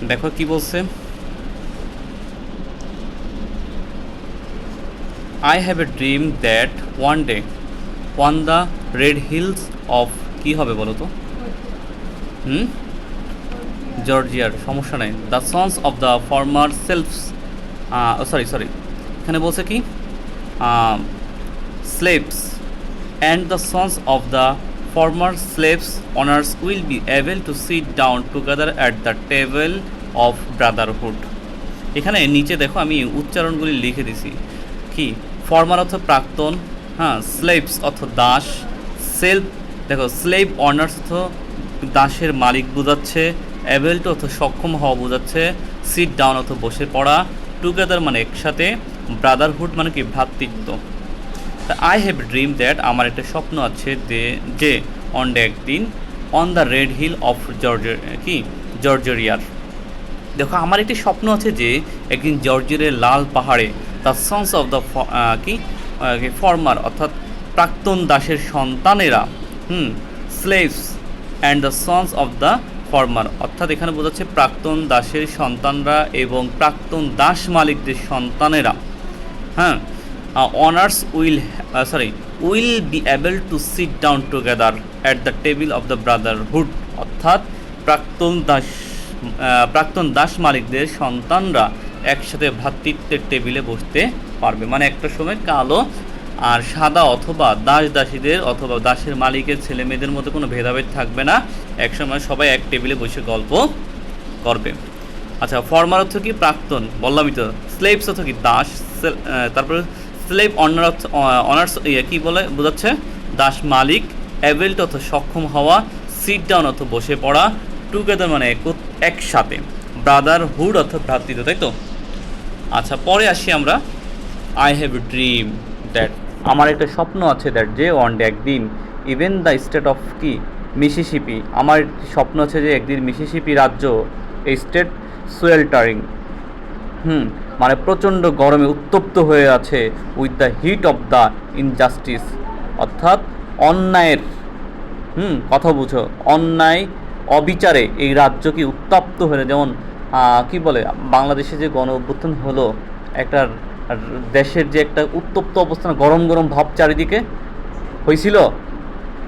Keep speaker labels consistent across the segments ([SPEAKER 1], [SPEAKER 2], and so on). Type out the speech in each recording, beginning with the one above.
[SPEAKER 1] দেখো কি বলছে, I have a dream that one day on the red hills of, কী হবে বলো তো? হুম, জর্জিয়ার, সমস্যা নেই। The sons of the former selves, sorry sorry, এখানে বলছে কি, slaves and the sons of the former slaves owners will be able to sit down together at the table of brotherhood। এখানে নিচে দেখো আমি উচ্চারণগুলি লিখে দিছি। কি, ফর্মার অর্থ প্রাক্তন, হ্যাঁ, স্লেভস অর্থ দাস, সেলফ, দেখো স্লেভ অনার্স অর্থ দাসের মালিক বোঝাচ্ছে, অ্যাবেল টু অর্থ সক্ষম হওয়া বোঝাচ্ছে, সিট ডাউন অর্থ বসে পড়া, টুগেদার মানে একসাথে, ব্রাদারহুড মানে কি ভ্রাতৃত্ব। আই হ্যাভ ড্রিম দ্যাট আমার একটা স্বপ্ন আছে যে অন ডে একদিন on the red hill of জর্জিয়ার, দেখো আমার একটি স্বপ্ন আছে যে একদিন জর্জিয়ারের লাল পাহাড়ে the sons of the former অর্থাৎ প্রাক্তন দাসের সন্তানেরা, slaves and the sons of the former অর্থাৎ এখানে বোঝাচ্ছে প্রাক্তন দাসের সন্তানরা এবং প্রাক্তন দাস মালিকদের সন্তানেরা, হ্যাঁ, honours will be able two sit down together at the table of the Brotherhood অর্থাৎ প্রাক্তন দাস মালিকদের সন্তানরা একসাথে ভ্রাতৃত্বের টেবিলে বসতে পারবে। মানে একটা সময় কালো আর সাদা অথবা দাস দাসীদের অথবা দাসের মালিকের ছেলে মেয়েদের মধ্যে কোনো ভেদাভেদ থাকবে না, একসময় সবাই এক টেবিলে বসে গল্প করবে। আচ্ছা, ফর্মার অর্থ কি প্রাক্তন, বললামই তো। স্লেভস অর্থ কি দাস, তারপরে স্লেভ অনার্স কি বলে বোঝাচ্ছে দাস মালিক, অ্যাবেল্ট অর্থ সক্ষম হওয়া, সিট ডাউন অর্থ বসে পড়া, টুগেদার মানে একসাথে, ব্রাদারহুড অর্থ ভ্রাতৃত্ব, তাই তো। আচ্ছা, পরে আসি আমরা, I have a dream that আমার একটা স্বপ্ন আছে দ্যাট যে ওয়ান ডে একদিন ইভেন দ্য স্টেট অফ কি মিসিসিপি, আমার স্বপ্ন আছে যে একদিন মিসিসিপি রাজ্য এই স্টেট সোয়েল্টারিং, মানে প্রচণ্ড গরমে উত্তপ্ত হয়ে আছে, with the heat of the injustice অর্থাৎ অন্যায়ের, কথা বুঝো, অন্যায় অবিচারে এই রাজ্য কি উত্তপ্ত হয়ে, যেমন কি বলে বাংলাদেশে যে গণ অভ্যুত্থান হলো, একটা দেশের যে একটা উত্তপ্ত অবস্থান, গরম গরম ভাব চারিদিকে হয়েছিল,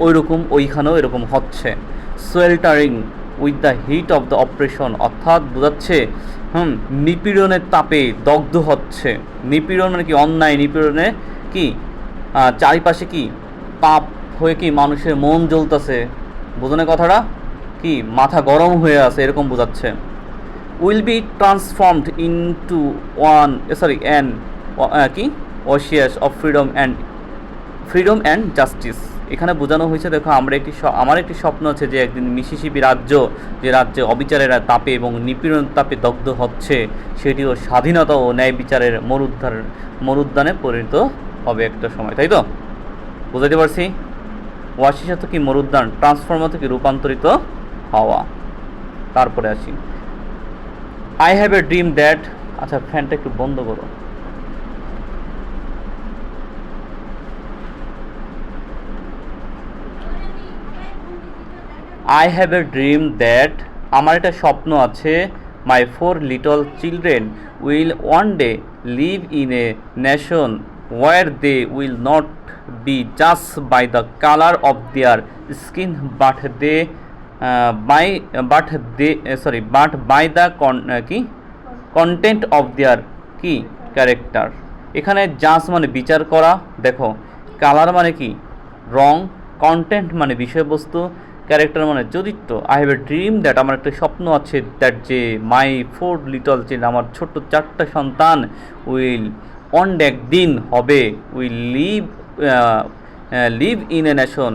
[SPEAKER 1] ওই রকম ওইখানেও এরকম হচ্ছে। Sweltering with the heat of the oppression অর্থাৎ বোঝাচ্ছে নিপীড়নের তাপে দগ্ধ হচ্ছে। নিপীড়ন মানে কি অন্যায়, নিপীড়নে কি চারিপাশে কি তাপ হয়ে কি মানুষের মন জ্বলতেছে, বোঝানোর কথাটা কি মাথা গরম হয়ে আছে এরকম বোঝাচ্ছে। Will be transformed into an কি ওয়াশিয়াস অফ ফ্রিডম অ্যান্ড জাস্টিস। এখানে বোঝানো হয়েছে, দেখো আমার একটি স্বপ্ন আছে যে একদিন মিসিসিপি রাজ্য, যে রাজ্যে অবিচারেরা তাপে এবং নিপীড়ন তাপে দগ্ধ হচ্ছে, সেটিও স্বাধীনতা ও ন্যায় বিচারের মরুদ্যানে পরিণত হবে একটা সময়, তাই তো। বুঝাতে পারছি? ওয়াশিস তো কি মরুদ্যান, ট্রান্সফর্ম তো কি রূপান্তরিত হওয়া। তারপরে আসি, I have a dream that, আচ্ছা ফ্যানটা একটু বন্ধ করো। I have a dream that আমার একটা স্বপ্ন আছে, my 4 little children will one day live in a nation where they will not be just by the colour of their skin but by the content of their কি character. এখানে জাজ মানে বিচার করা, দেখো কালার মানে কি রং, কন্টেন্ট মানে বিষয়বস্তু, ক্যারেক্টার মানে চরিত্র। I have a dream that আমার একটা স্বপ্ন আছে দ্যাট যে মাই 4 লিটল চিলড্রেন আমার ছোট্ট 4টা সন্তান উইল অন একদিন হবে will leave in a nation,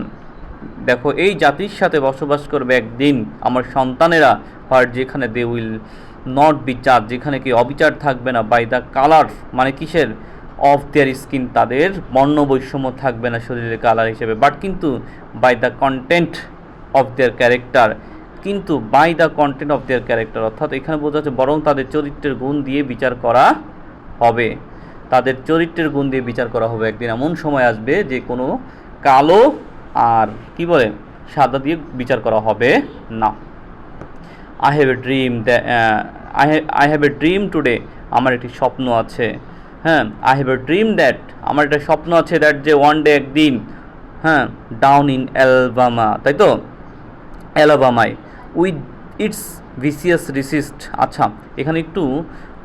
[SPEAKER 1] দেখো এই জাতির সাথে বসবাস করবে একদিন আমার সন্তানেরা, যেখানে দে উইল নট বি জাজ, যেখানে কি অবিচার থাকবে না, বাই দ্য কালার মানে কিসের অফ দেয়ার স্কিন, তাদের বর্ণ বৈষম্য থাকবে না শরীরের কালার হিসেবে, বাট কিন্তু by the content of their character, কিন্তু by the content of their character অর্থাৎ এখানে বোঝা যাচ্ছে বরং তাদের চরিত্রের গুণ দিয়ে বিচার করা হবে, তাদের চরিত্রের গুণ দিয়ে বিচার করা হবে। একদিন এমন সময় আসবে যে কোনো কালো আর কি বলে সাদা দিয়ে বিচার করা হবে না। I have a dream I have a dream today, আমার একটি স্বপ্ন আছে। হ্যাঁ, I have a dream that, আমার একটা স্বপ্ন আছে, দ্যাট যে ওয়ান ডে একদিন, হ্যাঁ, ডাউন ইন অ্যালবামা, তাই তো, অ্যালাবামায়, উইথ ইটস ভিসিয়াস রিসিস্ট। আচ্ছা, এখানে একটু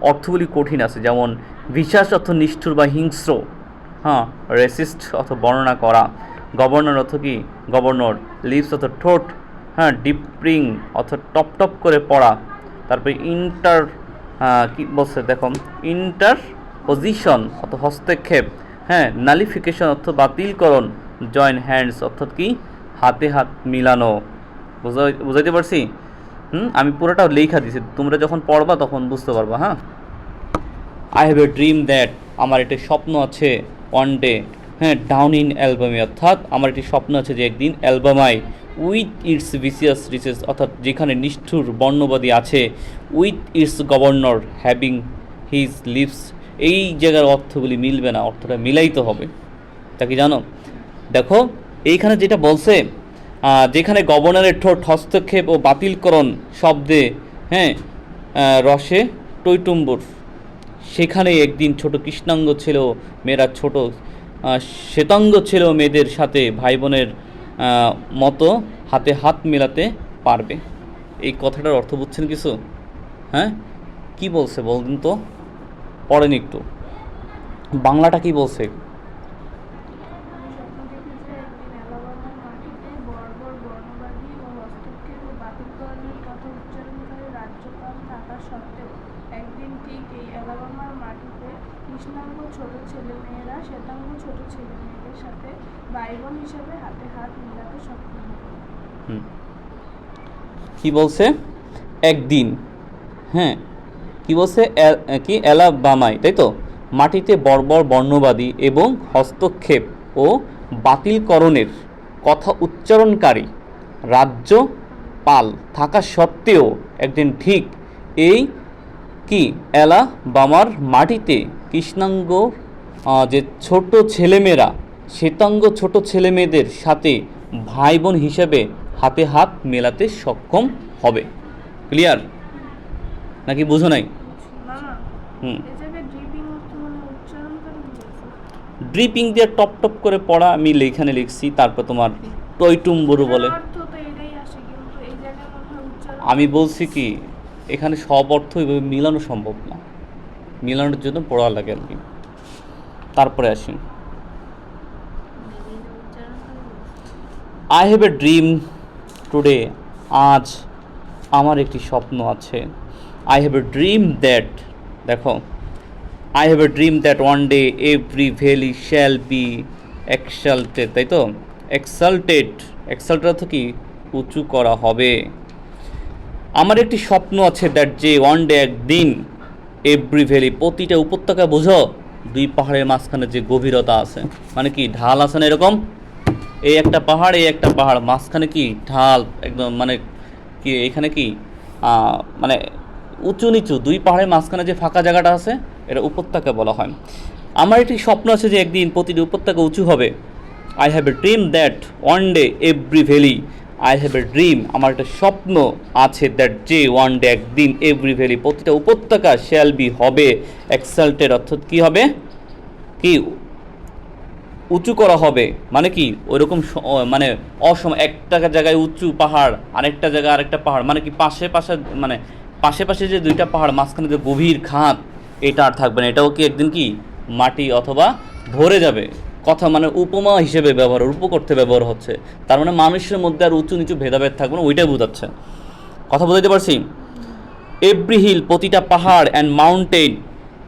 [SPEAKER 1] অর্থগুলি কঠিন আছে, যেমন ভিসাস অর্থ নিষ্ঠুর বা হিংস্র, হ্যাঁ, রেসিস্ট অর্থ বর্ণনা করা, গভর্নর অর্থ কি গভর্নর, লিভস অর্থ ঠোঁট, হ্যাঁ, ডিপ্রিং অর্থ টপ টপ করে পড়া, তারপরে ইন্টার কী বলছে দেখো, ইন্টার পজিশন অর্থ হস্তক্ষেপ, হ্যাঁ, নালিফিকেশন অর্থ বাতিলকরণ, জয়েন হ্যান্ডস অর্থাৎ কি হাতে হাত মিলানো। বুঝাইতে পারছি? আমি পুরোটা লেখা দিছি, তোমরা যখন পড়বা তখন বুঝতে পারবা। হ্যাঁ, I have a dream that, আমার একটি স্বপ্ন আছে, ওয়ান ডে, হ্যাঁ, ডাউন ইন অ্যালবামে, অর্থাৎ আমার একটি স্বপ্ন আছে যে একদিন অ্যালবামায়, উইথ ইটস ভিসিয়াস রিচেস অর্থাৎ যেখানে নিষ্ঠুর বর্ণবাদী আছে, with its governor having his lives, এই জায়গার অর্থগুলি মিলবে না, অর্থটা মিলাইতে হবে। তা কি জানো? দেখো এইখানে যেটা বলছে, যেখানে গভর্নরের ঠোঁট হস্তক্ষেপ ও বাতিলকরণ শব্দে, হ্যাঁ, রসে টৈটুম্বুর, সেখানে একদিন ছোট কৃষ্ণাঙ্গ ছিল মেয়েরা ছোট শ্বেতাঙ্গ ছিল মেয়েদের সাথে ভাই বোনের মতো হাতে হাত মেলাতে পারবে। এই কথাটার অর্থ বুঝছেন কিছু? হ্যাঁ, কি বলছে বলুন তো, পড়েন একটু, বাংলাটা কি বলছে?
[SPEAKER 2] কৃষ্ণাঙ্গ ছোট ছেলে মেয়েরা শ্বেতাঙ্গ ছোট ছেলে মেয়েদের সাথে ভাই বোন হিসেবে হাতে হাত মেলাতে সক্ষম হবে।
[SPEAKER 1] কি বলছে? একদিন, হ্যাঁ, কি বলছে, কি অ্যালাবামায়, তাই তো, মাটিতে বর্বর বর্ণবাদী এবং হস্তক্ষেপ ও বাতিলকরণের কথা উচ্চারণকারী রাজ্যপাল থাকা সত্ত্বেও একদিন ঠিক এই কি অ্যালাবামার মাটিতে কৃষ্ণাঙ্গ যে ছোট ছেলেমেয়েরা শ্বেতাঙ্গ ছোট ছেলেমেয়েদের সাথে ভাই বোন হিসেবে হাতে হাত মেলাতে সক্ষম হবে। ক্লিয়ার নাকি বুঝো নাই? ড্রিপিং দিয়ে টপ টপ করে পড়া আমি এখানে লিখছি, তারপর তোমার টইটুম্বুরু বলে। আমি বলছি কি এখানে সব অর্থ এইভাবে মিলানো সম্ভব না, মিলানোর জন্য পড়া লাগে আর কি। তারপরে আসি, I have a dream today, আজ আমার একটি স্বপ্ন আছে। I have a dream that, দেখো, I have a dream that one day every valley shall be exalted, তাই তো, এক্সাল্টেড, এক্সাল্টেড অর্থ কি উঁচু করা হবে। আমার একটি স্বপ্ন আছে, দ্যাট যে ওয়ান ডে একদিন, এভরি ভ্যালি প্রতিটা উপত্যকা, বোঝো দুই পাহাড়ের মাঝখানে যে গভীরতা আছে, মানে কি ঢাল আছে না এরকম, এই একটা পাহাড় এই একটা পাহাড়, মাঝখানে কি ঢাল একদম, মানে কি এখানে কি মানে উঁচু নিচু দুই পাহাড়ের মাঝখানে যে ফাঁকা জায়গাটা আছে এটা উপত্যকা বলা হয়। আমার একটি স্বপ্ন আছে যে একদিন প্রতিটি উপত্যকা উঁচু হবে। I have a dream that one day every valley, I have a dream, আমার একটা স্বপ্ন আছে, দ্যাট যে ওয়ান ডে একদিন এভরি ভ্যালি প্রতিটা উপত্যকা শ্যাল বি হবে এক্সাল্টেড অর্থাৎ কী হবে, কি উঁচু করা হবে, মানে কি ওইরকম মানে একটা জায়গায় উঁচু পাহাড়, আরেকটা জায়গায় আরেকটা পাহাড়, মানে কি পাশে পাশে, মানে পাশে পাশে যে দুইটা পাহাড় মাঝখানে যে গভীর খাত, এটা আর থাকবে না, এটাও কি একদিন কি মাটি অথবা ভরে যাবে। কথা মানে উপমা হিসেবে ব্যবহার, উপকর্থে ব্যবহার হচ্ছে, তার মানে মানুষের মধ্যে আর উঁচু নিচু ভেদাভেদ থাকবে না, ওইটাই বোঝাচ্ছে। কথা বুঝাইতে পারছি? এভরি হিল প্রতিটা পাহাড়, অ্যান্ড মাউন্টেন,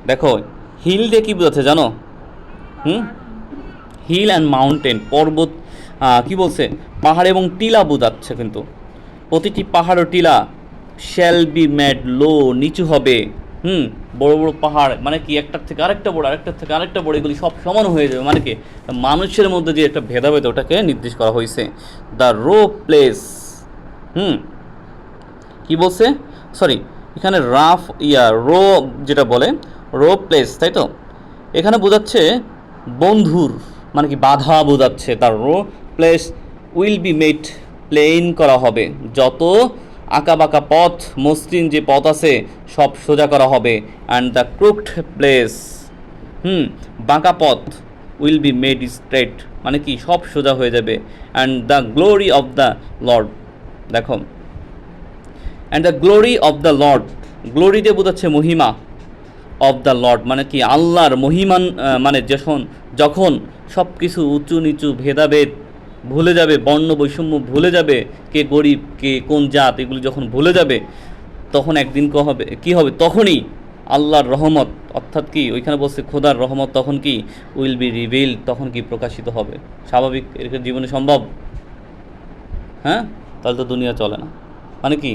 [SPEAKER 1] দেখো হিল দিয়ে কী বোঝাচ্ছে জানো? হিল অ্যান্ড মাউন্টেন পর্বত, কি বলছে, পাহাড় এবং টিলা বোঝাচ্ছে, কিন্তু প্রতিটি পাহাড় ও টিলা শ্যাল বি মেড লো, নিচু হবে। বড় বড় পাহাড় মানে কি একটার থেকে আরেকটা বড়, আরেকটার থেকে আরেকটা বড়, এগুলি সব সমান হয়ে যাবে, মানে কি মানুষের মধ্যে যে একটা ভেদাভেদ ওটাকে নির্দেশ করা হয়েছে। দ্য রো প্লেস, কি বলছে, সরি এখানে রাফ রো যেটা বলে রো প্লেস, তাই তো, এখানে বোঝাচ্ছে বন্ধুর, মানে কি বাধা বোঝাচ্ছে। তার rough place will be made plain করা হবে, যত আঁকা বাঁকা পথ, মসৃণ যে পথ আছে সব সোজা করা হবে। অ্যান্ড দ্য ক্রুকড প্লেস, বাঁকা পথ উইল বি মেড স্ট্রেট, মানে কি সব সোজা হয়ে যাবে। And the glory of the lord, দেখো and the glory of the lord, glory দিয়ে বোঝাচ্ছে মহিমা, অফ দ্য লর্ড মানে কি আল্লাহর মহিমান, মানে যখন সব কিছু উঁচু নিচু ভেদাভেদ ভুলে যাবে, বর্ণ বৈষম্য ভুলে যাবে, কে গরিব কে কোন জাত এগুলি যখন ভুলে যাবে, তখন একদিন কি হবে তখনই আল্লাহর রহমত, অর্থাৎ কি ওইখানে বলছে খোদার রহমত, তখন কি উইল বি রিভিল, তখন কি প্রকাশিত হবে। স্বাভাবিক এর জীবনে সম্ভব? হ্যাঁ, তাহলে তো দুনিয়া চলে না। মানে কি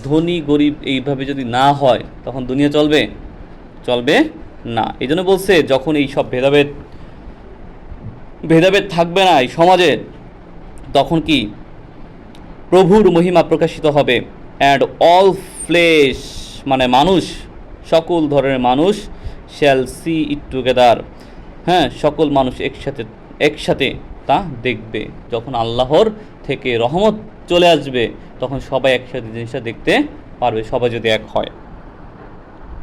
[SPEAKER 1] ধনী গরিব এইভাবে যদি না হয় তখন দুনিয়া চলবে? চলবে না। এই জন্য বলছে যখন এই সব ভেদাভেদ থাকবে না এই সমাজে, তখন কি প্রভুর মহিমা প্রকাশিত হবে। অ্যান্ড অল ফ্লেশ মানে মানুষ, সকল ধরনের মানুষ, শ্যাল সি ইট টুগেদার, হ্যাঁ সকল মানুষ একসাথে তা দেখবে। যখন আল্লাহর থেকে রহমত চলে আসবে তখন সবাই একসাথে জিনিসটা দেখতে পারবে, সবাই যদি এক হয়।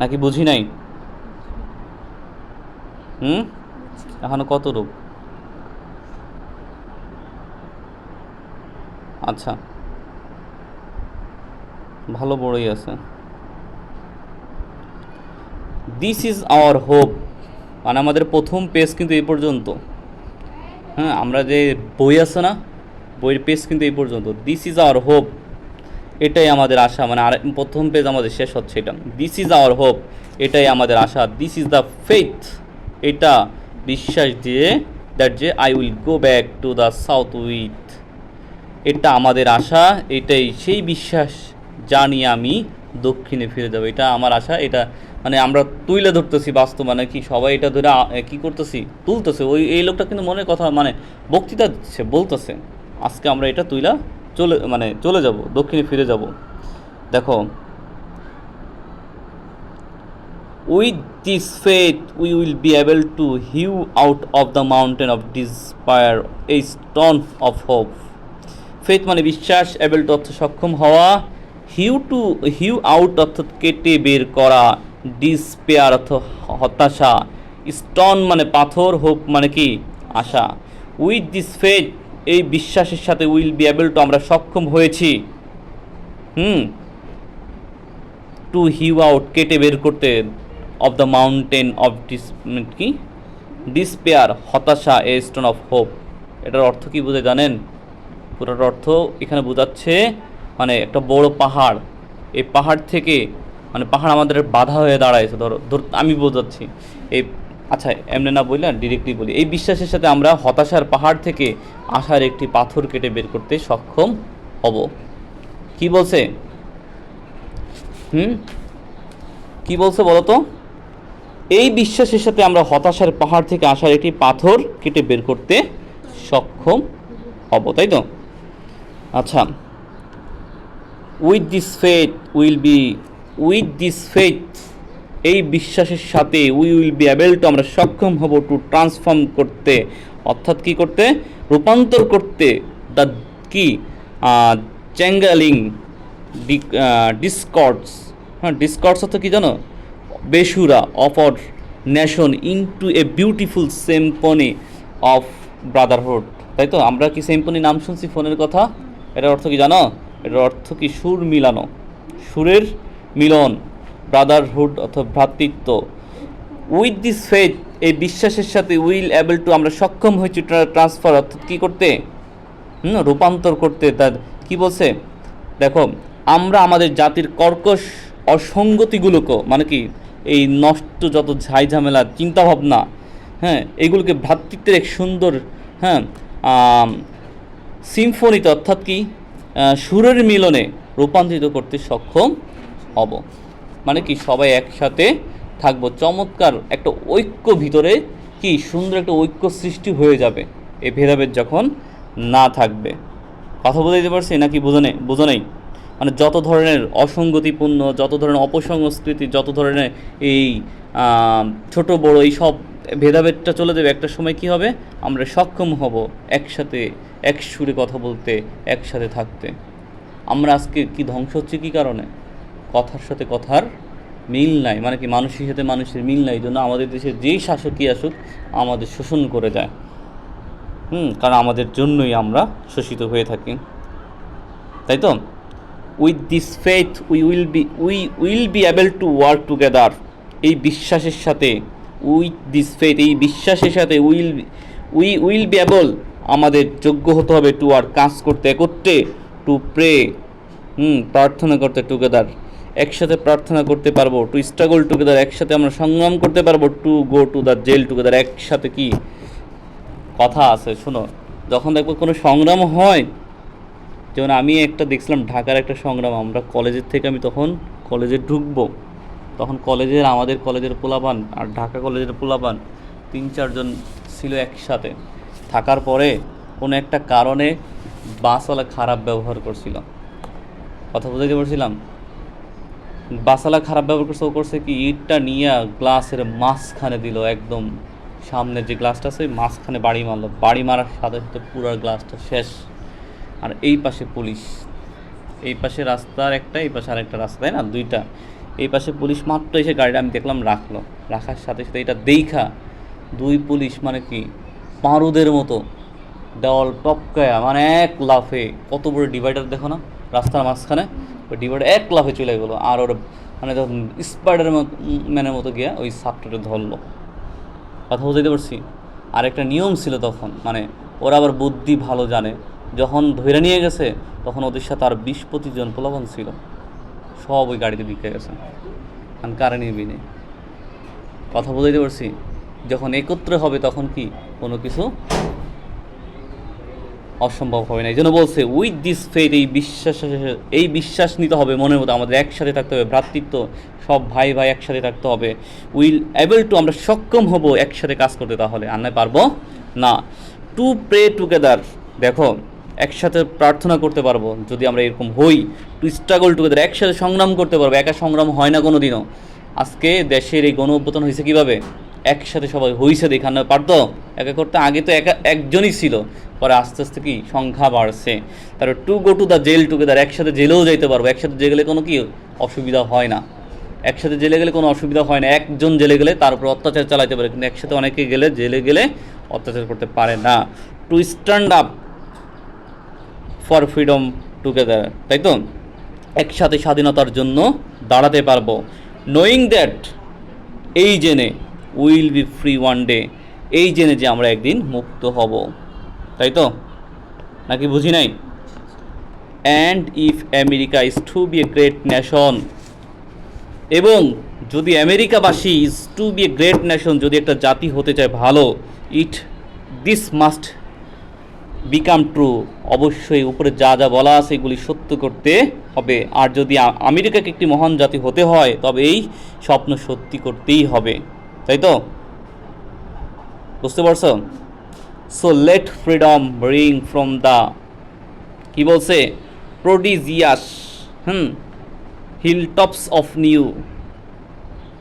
[SPEAKER 1] নাকি বুঝি নাই? এখনো কত রূপ? আচ্ছা, ভালো বড়ই আছে। দিস ইজ আওয়ার হোপ, মানে আমাদের প্রথম পেজ কিন্তু এই পর্যন্ত। হ্যাঁ, আমরা যে বই আছে না, বইয়ের পেজ কিন্তু এই পর্যন্ত। দিস ইজ আওয়ার হোপ, এটাই আমাদের আশা, মানে আর প্রথম পেজ আমাদের শেষ হচ্ছে এটা। দিস ইজ আওয়ার হোপ, এটাই আমাদের আশা। দিস ইজ দ্য ফেথ, এটা বিশ্বাস দিয়ে, দ্যাট যে I will go back to the south with, এটা আমাদের আশা, এটাই সেই বিশ্বাস যা নিয়ে আমি দক্ষিণে ফিরে যাবো। এটা আমার আশা, এটা মানে আমরা তুলে ধরতেছি বাস্তব, মানে কি সবাই এটা ধরে কি করতেছি, তুলতেছে। এই লোকটা কিন্তু মনের কথা মানে বক্তৃতা দিচ্ছে, বলতেছে আজকে আমরা এটা তুইলা চলে যাব, দক্ষিণে ফিরে যাব। দেখো, with this faith we will be able to hew out of the mountain of despair a stone of hope. Faith মানে বিশ্বাস, এবল টু অর্থ সক্ষম হওয়া, হিউ আউট অর্থাৎ কেটে বের করা, ডিসপেয়ার অর্থ হতাশা, স্টোন মানে পাথর, হোপ মানে কি আশা। উইথ দিস ফেথ এই বিশ্বাসের সাথে উইল বি এবল টু আমরা সক্ষম হয়েছি, টু হিউ আউট কেটে বের করতে, of the mountain of despair হতাশা, এ স্টোন অফ হোপ। এটার অর্থ কি বুঝে জানেন? পুরোটার অর্থ এখানে বোঝাচ্ছে মানে একটা বড় পাহাড়, এই পাহাড় থেকে মানে পাহাড় আমাদের বাধা হয়ে দাঁড়াইছে, ধরো আমি বোঝাচ্ছি এই, আচ্ছা এমনি না বললে ডিরেক্টলি বলি, এই বিশ্বাসের সাথে আমরা হতাশার পাহাড় থেকে আশার একটি পাথর কেটে বের করতে সক্ষম হব। কি বলছে? কি বলছে বলো তো? এই বিশ্বাসের সাথে আমরা হতাশার পাহাড় থেকে আশার একটি পাথর কেটে বের করতে সক্ষম হব, তাই তো? আচ্ছা, উইথ দিস ফেথ এই বিশ্বাসের সাথে we will be able two আমরা সক্ষম হব টু ট্রান্সফর্ম করতে, অর্থাৎ কি করতে? রূপান্তর করতে, দ্য কি চ্যাঙ্গালিং ডিসকর্ডস, হ্যাঁ ডিসকর্ডস অর্থ কি জানো? বেসুরা of our nation into a beautiful symphony of brotherhood, তাই তো? আমরা কি সিম্ফনি নাম শুনছি ফোনের কথা? এটার অর্থ কি জানো? এটার অর্থ কি সুর মিলানো, সুরের মিলন, ব্রাদারহুড অর্থাৎ ভ্রাতৃত্ব। উইথ দিস ফেথ এই বিশ্বাসের সাথে উইল এবল টু আমরা সক্ষম হয়েছি ট্রান্সফার অর্থাৎ কী করতে? রূপান্তর করতে। তার কি বলছে দেখো, আমরা আমাদের জাতির কর্কশ অসঙ্গতিগুলোকে, মানে কি এই নষ্ট যত ঝামেলা চিন্তাভাবনা, হ্যাঁ এইগুলোকে ভ্রাতৃত্বের এক সুন্দর সিম্ফনিতে অর্থাৎ কি সুরের মিলনে রূপান্তরিত করতে সক্ষম হব। মানে কি সবাই একসাথে থাকবো, চমৎকার একটা ঐক্য ভিতরে কি সুন্দর একটা ঐক্য সৃষ্টি হয়ে যাবে এই ভেদাভেদ যখন না থাকবে। কথা বুঝাইতে পারছি নাকি বোঝো নেই? মানে যত ধরনের অসঙ্গতিপূর্ণ, যত ধরনের অপসংস্কৃতি, যত ধরনের এই ছোট বড় এই সব ভেদাভেদটা চলে যাবে, একটা সময় কি হবে? আমরা সক্ষম হব একসাথে এক সুরে কথা বলতে, একসাথে থাকতে। আমরা আজকে কি ধ্বংস হচ্ছে কি কারণে? কথার সাথে কথার মিল নাই, মানে কি মানুষের সাথে মানুষের মিল নাই, এই জন্য আমাদের দেশে যেই শাসকই আসুক আমাদের শোষণ করে যায়। কারণ আমাদের জন্যই আমরা শোষিত হয়ে থাকি, তাই তো? With this faith will be able to work together, এই বিশ্বাসের সাথে, উইথ দিস ফেথ এই বিশ্বাসের সাথে উইল বি এবল আমাদের যোগ্য হতে হবে টু ওয়ার্ক কাজ করতে একত্রে, টু প্রে প্রার্থনা করতে, টুগেদার একসাথে প্রার্থনা করতে পারবো, টু স্ট্রাগল টুগেদার একসাথে আমরা সংগ্রাম করতে পারবো, to go to the jail together একসাথে কি কথা আছে শোনো, যখন দেখবো কোনো সংগ্রাম হয়, যেমন আমি একটা দেখছিলাম ঢাকার একটা সংগ্রাম, আমরা কলেজের থেকে আমি তখন কলেজে ঢুকবো, তখন আমাদের কলেজের পোলাপান আর ঢাকা কলেজের পোলাপান 3-4 জন ছিল একসাথে, থাকার পরে কোনো একটা কারণে বাসওয়ালা খারাপ ব্যবহার করছিল, কথা বুঝাইতে পারছিলাম? বাসওয়ালা খারাপ ব্যবহার করছে, ও করছে কি ইটটা নিয়ে গ্লাসের মাঝখানে দিল, একদম সামনে যে গ্লাসটা আছে ওই মাঝখানে বাড়ি মারলো, বাড়ি মারার সাথে সাথে পুরো গ্লাসটা শেষ। আর এই পাশে পুলিশ, এই পাশে রাস্তার একটা, এই পাশে আরেকটা রাস্তা, তাই না, দুইটা, এই পাশে পুলিশ মাত্র এসে গাড়িটা আমি দেখলাম রাখলো, রাখার সাথে সাথে এটা দেখা 2 পুলিশ মানে কি পারুদের মতো দেওয়াল টপকায়া মানে এক লাফে, কত বড় ডিভাইডার দেখো না রাস্তার মাঝখানে, ওই ডিভাইডার এক লাফে চলে গেলো, আর ওর মানে স্পাইডার ম্যানের মতো গিয়া ওই ছাত্রটা ধরলো, কথা বুঝাইতে পারছি? আর একটা নিয়ম ছিল তখন, মানে ওরা আবার বুদ্ধি ভালো জানে, যখন ধরে নিয়ে গেছে তখন ওদের সাথে আর 20-25 জন পোলাপান ছিল, সব ওই গাড়িতে বিকে গেছে, কারণ কারে নিবি নেই, কথা বুঝাইতে পারছি? যখন একত্রে হবে তখন কি কোনো কিছু অসম্ভব হবে না। এই জন্য বলছে উইথ দিস ফেথ এই বিশ্বাস নিতে হবে মনের মতো, আমাদের একসাথে থাকতে হবে, ভ্রাতৃত্ব, সব ভাই ভাই একসাথে থাকতে হবে, উইল এবল টু আমরা সক্ষম হব একসাথে কাজ করতে, তাহলে আর নয় পারবো না। টু প্রে টুগেদার, দেখো একসাথে প্রার্থনা করতে পারবো যদি আমরা এরকম হই, টু স্ট্রাগল টুগেদার একসাথে সংগ্রাম করতে পারবো, একা সংগ্রাম হয় না কোনো দিনও। আজকে দেশের এই গণ অভ্যুত্থান হয়েছে কীভাবে? একসাথে সবাই হয়েছে দেখানো পারতো একা করতে, আগে তো একজনই ছিল, পরে আস্তে আস্তে কি সংখ্যা বাড়ছে। তারপর to go to the jail together একসাথে জেলেও যাইতে পারবো, একসাথে জেলে গেলে কোনো কি অসুবিধা হয় না, একসাথে জেলে গেলে কোনো অসুবিধা হয় না, একজন জেলে গেলে তার উপর অত্যাচার চালাইতে পারে, কিন্তু একসাথে অনেকে গেলে জেলে গেলে অত্যাচার করতে পারে না। To stand up for freedom together, তাই তো, একসাথে স্বাধীনতার জন্য দাঁড়াতে পারবো। নোয়িং দ্যাট, এই জেনে, will be free one day, এই জেনে যে আমরা একদিন মুক্ত হব, তাই তো, নাকি বুঝি নাই? And if America is to be a great nation, এবং যদি আমেরিকাবাসী is to be a great nation, যদি একটা জাতি হতে চায় ভালো, দিস মাস্ট বিকাম ট্রু, অবশ্যই উপরে যা যা বলা আছে এগুলি সত্য করতে হবে। আর যদি আমেরিকাকে একটি মহান জাতি হতে হয় তবে এই স্বপ্ন সত্যি করতেই হবে, তাই তো, বুঝতে পারছো? So let freedom ring from the, কি বলছে, prodigious hilltops of New,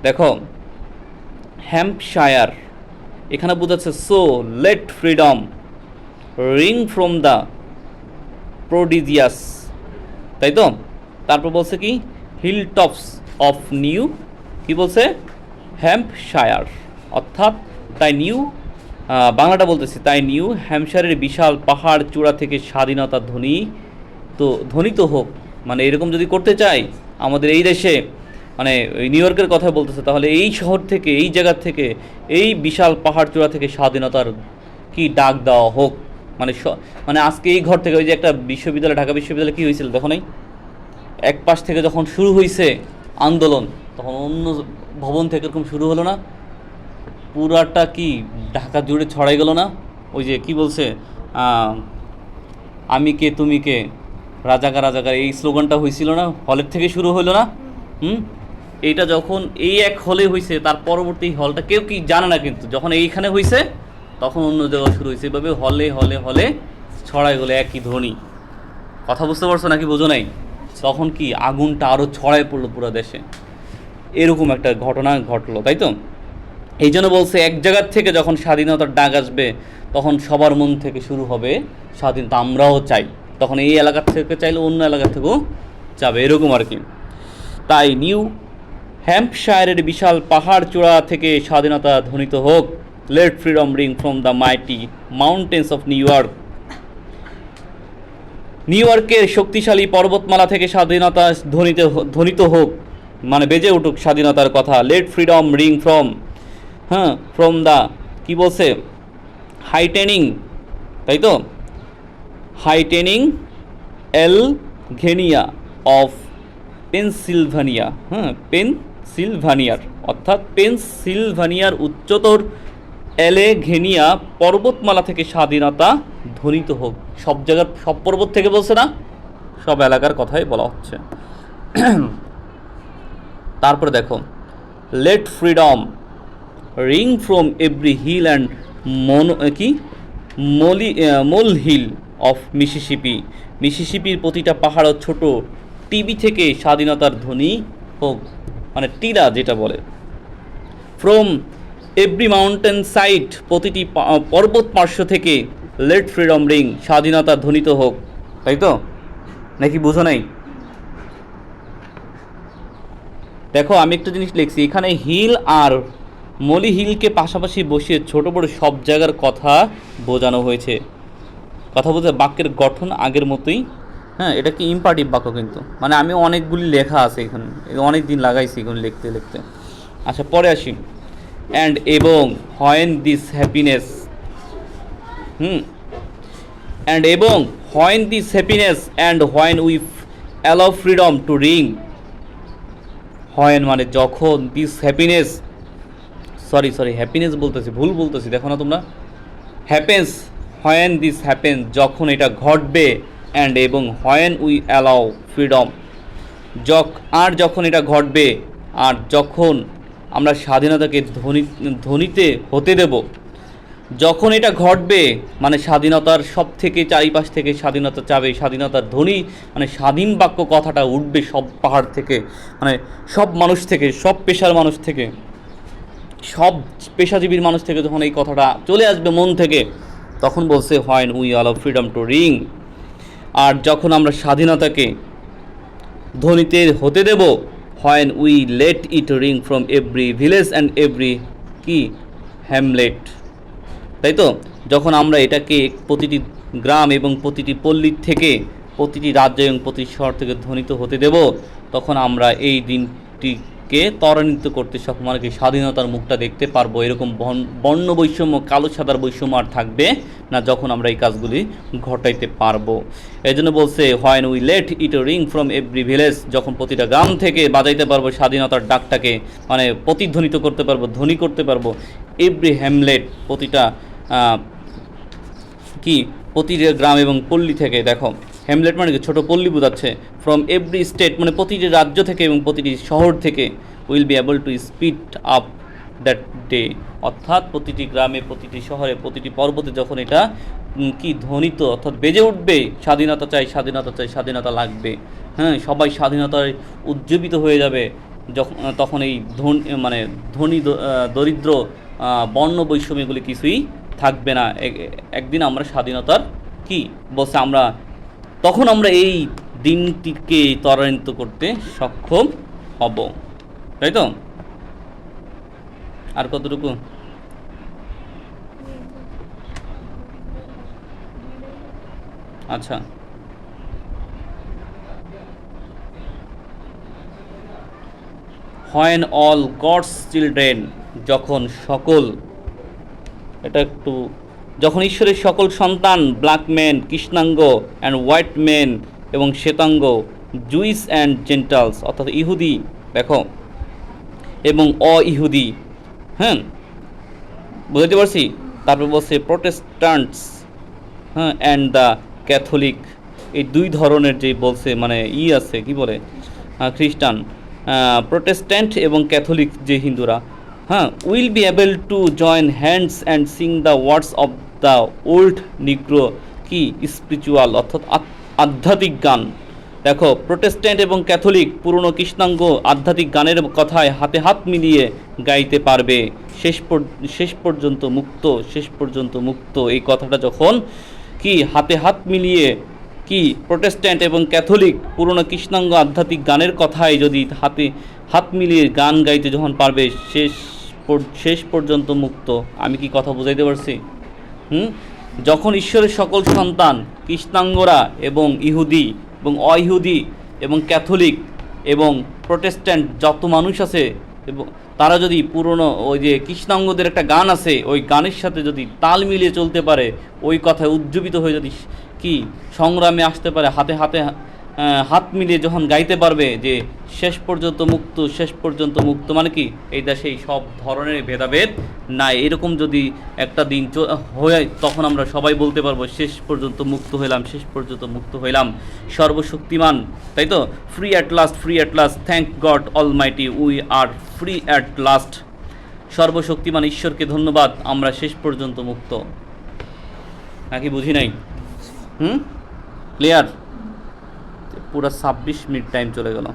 [SPEAKER 1] দেখো হ্যাম্পশায়ার, এখানে বোঝাচ্ছে so let freedom ring from the prodigious, তাই তো, তারপর বলছে কি হিল টপস অফ নিউ, কি বলছে, হ্যাম্পশায়ার, অর্থাৎ তাই নিউ, বাংলাটা বলতেছি, তাই নিউ হ্যাম্পশায়ারের বিশাল পাহাড় চূড়া থেকে স্বাধীনতা ধ্বনিত হোক, মানে এরকম যদি করতে চাই আমাদের এই দেশে, মানে নিউ ইয়র্কের কথা বলতেছে, তাহলে এই শহর থেকে, এই জায়গা থেকে, এই বিশাল পাহাড় চূড়া থেকে স্বাধীনতার কি ডাক দেওয়া হোক, মানে আজকে এই ঘর থেকে, ওই যে একটা বিশ্ববিদ্যালয়, ঢাকা বিশ্ববিদ্যালয় কী হয়েছিল দেখো নাই, এক পাশ থেকে যখন শুরু হয়েছে আন্দোলন, তখন অন্য ভবন থেকে এরকম শুরু হলো না, পুরাটা কি ঢাকা জুড়ে ছড়াই গেল না, ওই যে কি বলছে, আমি কে তুমি কে, রাজাকার রাজাকার, এই স্লোগানটা হয়েছিল না, হলের থেকে শুরু হলো না। এইটা যখন এই এক হলে হয়েছে, তার পরবর্তী হলটা কেউ কি জানে না, কিন্তু যখন এইখানে হয়েছে তখন অন্য জায়গায় শুরু হয়েছে, এভাবে হলে হলে হলে ছড়াই গেলো একই ধ্বনি, কথা বুঝতে পারছো নাকি বোঝো নাই? তখন কি আগুনটা আরও ছড়াই পড়লো পুরো দেশে, এরকম একটা ঘটনা ঘটলো, তাই তো। এই জন্য বলছে এক জায়গার থেকে যখন স্বাধীনতার ডাক আসবে তখন সবার মন থেকে শুরু হবে স্বাধীনতা, আমরাও চাই, তখন এই এলাকা থেকে চাইলে অন্য এলাকা থেকেও যাবে, এরকম আর কি। তাই নিউ হ্যাম্পশায়ারের বিশাল পাহাড় চূড়া থেকে স্বাধীনতা ধ্বনিত হোক, let freedom ring from the mighty mountains of New York. নিউ ইয়র্কের শক্তিশালী পর্বতমালা থেকে স্বাধীনতা ধ্বনিত হোক, মানে বেজে উঠুক স্বাধীনতার কথা। Let freedom ring from the কি বলছে হাইটেনিং, তাই তো, হাইটেনিং এলঘেনিয়া অফ পেনসিলভানিয়া, পেনসিলভানিয়ার, অর্থাৎ পেনসিলভানিয়ার উচ্চতর অ্যালেঘেনিয়া পর্বতমালা থেকে স্বাধীনতা ধ্বনিত হোক। সব জায়গার সব পর্বত থেকে বলছে না, সব এলাকার কথাই বলা হচ্ছে। তারপরে দেখো, let freedom ring from every hill and molehill of Mississippi. মিসিসিপির প্রতিটা পাহাড় ও ছোট টিবি থেকে স্বাধীনতার ধ্বনি হোক, মানে টিলা যেটা বলে। ফ্রম এভরি মাউন্টেন সাইড, প্রতিটি পর্বত পার্শ্ব থেকে লেট ফ্রিডম রিং, স্বাধীনতা ধ্বনিত হোক, তাই তো, নাকি বুঝো নাই? দেখো আমি একটা জিনিস লিখছি এখানে, হিল আর মলি হিলকে পাশাপাশি বসিয়ে ছোট বড় সব জায়গার কথা বোঝানো হয়েছে। কথা বলতে বাক্যের গঠন আগের মতোই। হ্যাঁ, এটা কি ইম্পারেটিভ বাক্য কিন্তু, মানে আমি অনেকগুলি লেখা আছে এখানে, অনেক দিন লাগাইছি এখানে লিখতে লিখতে। আচ্ছা পরে আসি, অ্যান্ড এবং হোয়েন দিস হ্যাপিনেস, অ্যান্ড এবং when this happiness and when we allow freedom to ring. When মানে যখন, দিস হ্যাপিনেস, সরি হ্যাপিনেস বলতেছি, ভুল বলতেছি, দেখো না তোমরা, হ্যাপেন্স, হোয়েন দিস হ্যাপেন্স, যখন এটা ঘটবে, অ্যান্ড এবং হোয়েন উই অ্যালাউ ফ্রিডম, আর যখন এটা ঘটবে, আর যখন আমরা স্বাধীনতাকে ধ্বনিতে হতে দেব। যখন এটা ঘটবে মানে স্বাধীনতার সব থেকে চারিপাশ থেকে স্বাধীনতা চাবে, স্বাধীনতার ধ্বনি মানে স্বাধীন বাক্য কথাটা উঠবে সব পাহাড় থেকে, মানে সব মানুষ থেকে, সব পেশার মানুষ থেকে, সব পেশাজীবীর মানুষ থেকে যখন এই কথাটা চলে আসবে মন থেকে, তখন বলছে when we allow freedom to ring. আর যখন আমরা স্বাধীনতাকে ধ্বনিতে হতে দেব, when we let it ring from every village and every কি হ্যামলেট, তাই তো, যখন আমরা এটাকে প্রতিটি গ্রাম এবং প্রতিটি পল্লী থেকে, প্রতিটি রাজ্য এবং প্রতিটি শহর থেকে ধ্বনিত হতে দেব, তখন আমরা এই দিনটিকে ত্বরান্বিত করতে সক্ষম, আর কি স্বাধীনতার মুখটা দেখতে পারবো। এরকম বর্ণ বৈষম্য, কালো সাদার বৈষম্য আর থাকবে না যখন আমরা এই কাজগুলি ঘটাইতে পারবো। এই জন্য বলছে when we let it ring from every village, যখন প্রতিটা গ্রাম থেকে বাজাইতে পারবো স্বাধীনতার ডাকটাকে, মানে প্রতিধ্বনিত করতে পারবো, ধ্বনি করতে পারবো। এভরি হ্যামলেট, প্রতিটা প্রতিটা গ্রাম এবং পল্লী থেকে, দেখো হ্যামলেট মানে কি ছোটো পল্লী বোঝাচ্ছে। ফ্রম এভরি স্টেট মানে প্রতিটি রাজ্য থেকে এবং প্রতিটি শহর থেকে, will be able two speed up that day, অর্থাৎ প্রতিটি গ্রামে, প্রতিটি শহরে, প্রতিটি পর্বতে যখন এটা ধ্বনিত অর্থাৎ বেজে উঠবে, স্বাধীনতা চাই, স্বাধীনতা চাই, স্বাধীনতা লাগবে, হ্যাঁ, সবাই স্বাধীনতায় উজ্জীবিত হয়ে যাবে, তখন এই ধনী দরিদ্র বর্ণ বৈষম্য এগুলি কিছুই থাকবে না। একদিন আমরা স্বাধীনতার বলছে তখন আমরা এই দিনটিকে ত্বরান্বিত করতে সক্ষম হব, তাই তো। আর কতটুকু? আচ্ছা, হোয়েন অল গডস চিলড্রেন, যখন সকল, এটা একটু, যখন ঈশ্বরের সকল সন্তান, ব্ল্যাক ম্যান, কৃষ্ণাঙ্গ অ্যান্ড হোয়াইট ম্যান এবং শ্বেতাঙ্গ, জুইস অ্যান্ড জেন্টালস, অর্থাৎ ইহুদি, দেখো, এবং অ-ইহুদি, হ্যাঁ, বুঝতে পারছি। তারপর বলছে প্রোটেস্ট্যান্টস, হ্যাঁ, অ্যান্ড দ্য ক্যাথলিক, এই দুই ধরনের যে বলছে মানে আছে কি বলে খ্রিস্টান, প্রোটেস্ট্যান্ট এবং ক্যাথলিক যে হিন্দুরা, হ্যাঁ, will be able to join hands and sing the words of the old নিগ্রো spiritual, অর্থাৎ আধ্যাত্মিক গান। দেখো প্রোটেস্ট্যান্ট এবং ক্যাথলিক পুরনো কৃষ্ণাঙ্গ আধ্যাত্মিক গানের কথায় হাতে হাত মিলিয়ে গাইতে পারবে, শেষ পর্যন্ত মুক্ত, শেষ পর্যন্ত মুক্ত, এই কথাটা যখন হাতে হাত মিলিয়ে কি প্রোটেস্ট্যান্ট এবং ক্যাথলিক পুরনো কৃষ্ণাঙ্গ আধ্যাত্মিক গানের কথায় যদি হাত মিলিয়ে গান গাইতে যখন পারবে শেষ পর্যন্ত মুক্ত। আমি কি কথা বুঝাইতে পারছি? যখন ঈশ্বরের সকল সন্তান কৃষ্ণাঙ্গরা এবং ইহুদি এবং অইহুদি এবং ক্যাথলিক এবং প্রোটেস্ট্যান্ট যত মানুষ আছে এবং তারা যদি পুরনো ওই যে কৃষ্ণাঙ্গদের একটা গান আছে ওই গানের সাথে যদি তাল মিলিয়ে চলতে পারে, ওই কথায় উজ্জীবিত হয়ে যদি কি সংগ্রামে আসতে পারে, হাতে হাতে হাত মিলিয়ে যখন গাইতে পারবে যে শেষ পর্যন্ত মুক্ত, মানে কি এই দেশে সব ধরনের ভেদাভেদ নাই, এরকম যদি একটা দিন হয় তখন আমরা সবাই বলতে পারবো শেষ পর্যন্ত মুক্ত হইলাম। সর্বশক্তিমান, তাই তো? Free at last, thank god Almighty, we are free at last. সর্বশক্তিমান ঈশ্বরকে ধন্যবাদ, আমরা শেষ পর্যন্ত মুক্ত। নাকি বুঝি নাই? ক্লিয়ার? পুরা 26 মিনিট টাইম চলে গেল।